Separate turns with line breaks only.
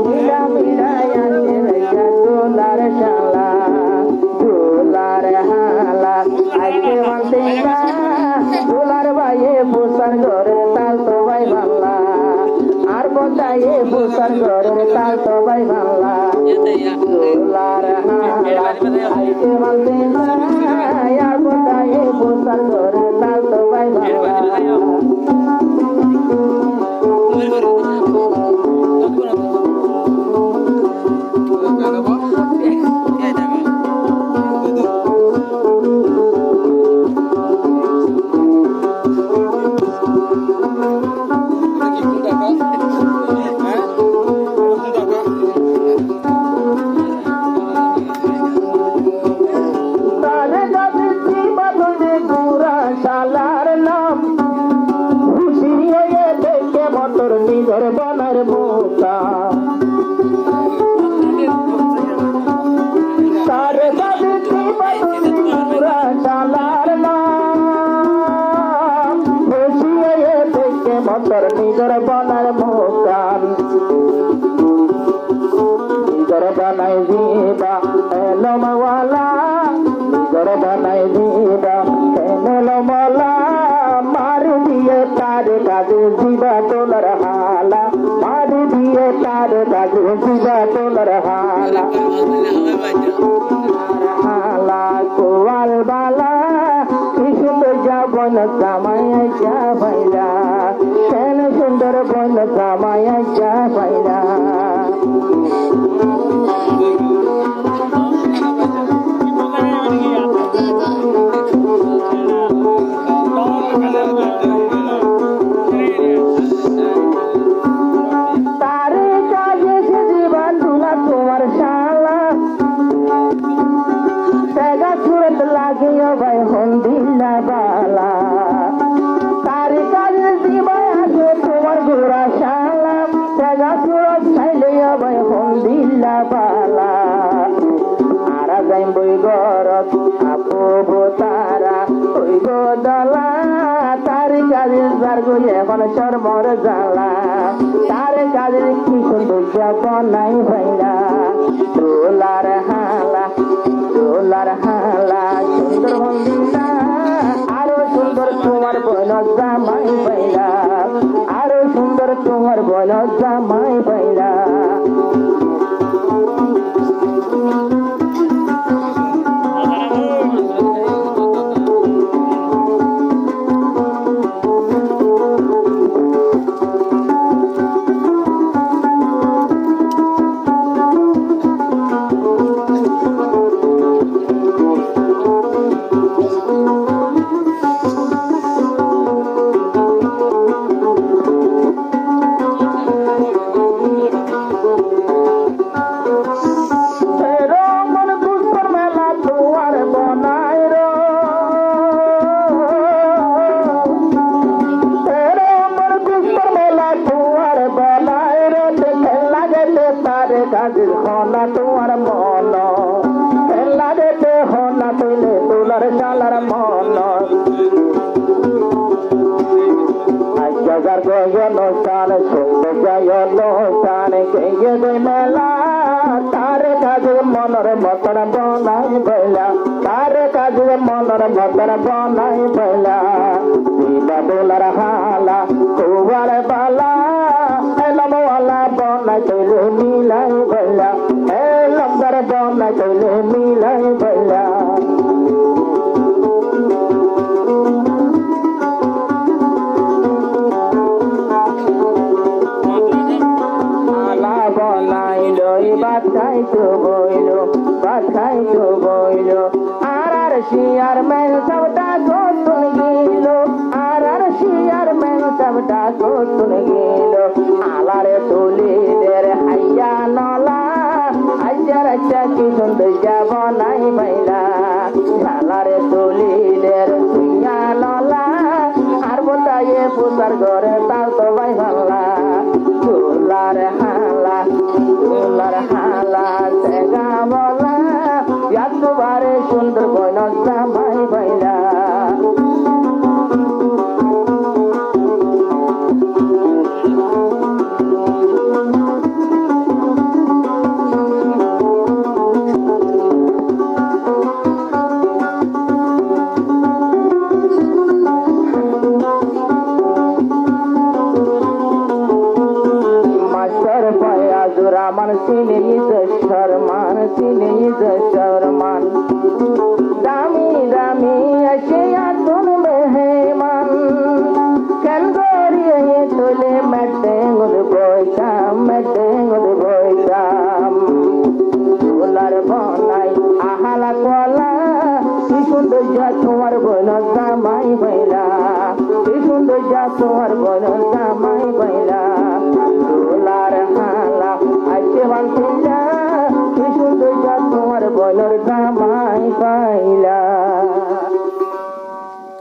মিলা মিলাইয়া রেখা দোলার শালা দোলার হালা আইতে মানতে না দোলার ভাইয়ে বুসার ঘরে তাল তো ভাই ভাল্লা আর বোঝাইয়ে বুসার ঘরে তাল তো ভাই ভাল্লা দোলার হালা আইতে মানতে না আর বোঝাইয়ে বুসার ঘরে তাল তো ভাই ভাল্লা নিজর বনার বোকা তার দাদিতে বাদুরা চালার নাম বসিয়ে দেখে মতর নিজর বনার বোকা নিজর বানাই দিবা এলমওয়ালা নিজর বানাই দিবা এলমওয়ালা মার দিয়ে তার কাজে দিবা তোলার হালা মার দিয়ে তার কাজে দিবা তোলার হালা হালা কোয়াল বালা কি সুন্দর যাবন জামাইয়া যা ভাইরা কেন সুন্দর বন জামাইয়া যা ভাইরা ভাই হন্দিল্লা বালা তারি কাজে দিবাই আছে তোমার গোরা সালাম জায়গা সুরত খাইলে ভাই হন্দিল্লা বালা আরা যাইম বই গরত আপো তারা ওই গো দলা তারি কাজে যার গই এখন শর্মর জ্বালা তার কাজে কি সুন্দর বনাই ভাইরা দোলার হালা দোলার হালা সুন্দর হন্দিলা আরো সুন্দর তোমার বোন জামাই পাইলা আরো সুন্দর তোমার বোন জামাই পাইলা কাজের হলা তোমার মন খেলা দেখে হলা তুলে তোলার শালার মন আজার গয়ন স্থান সুন্দর গয়ন স্থান কে দই মেলা তার কাজের মনের মতন বনাই বইলা তার কাজের মনের মতন বনাই বইলা দিবা দোলার হালা কুয়ার বালা এলমওয়ালা বনাই চলে মিলাই বইলা এলমদার বনাই চলে মিলাই বইলা বাছাই তো বইল আর শিয়ার মেল সবটা গোতুন গেল আর শিয়ার মেল সবটা গোতুন গেল আলারে তুলিদের হাইয়া নলা হাইয়ার চাকি সুন্দর যাব নাই বাইলা আলারে তুলিদের হাইয়া নলা আর বোতায়ে পুষার ঘরে তাল তো বাই ভাল্লা দোলার হালা দোলার হালা সেগা বলা এতবারে সুন্দর বন জামাই বাইলা দামান সিনে শর্মান সিনে শর্মান দামি দামি আসে আতুন মেহমান কেন গরিয়ে তোলে মেটেঙ্গুর বইতাম তোলার বনাই আহালা কলা কি সুন্দর যা তোমার বোন জামাই বইলা কি সুন্দর যা তোমার বোন জামাই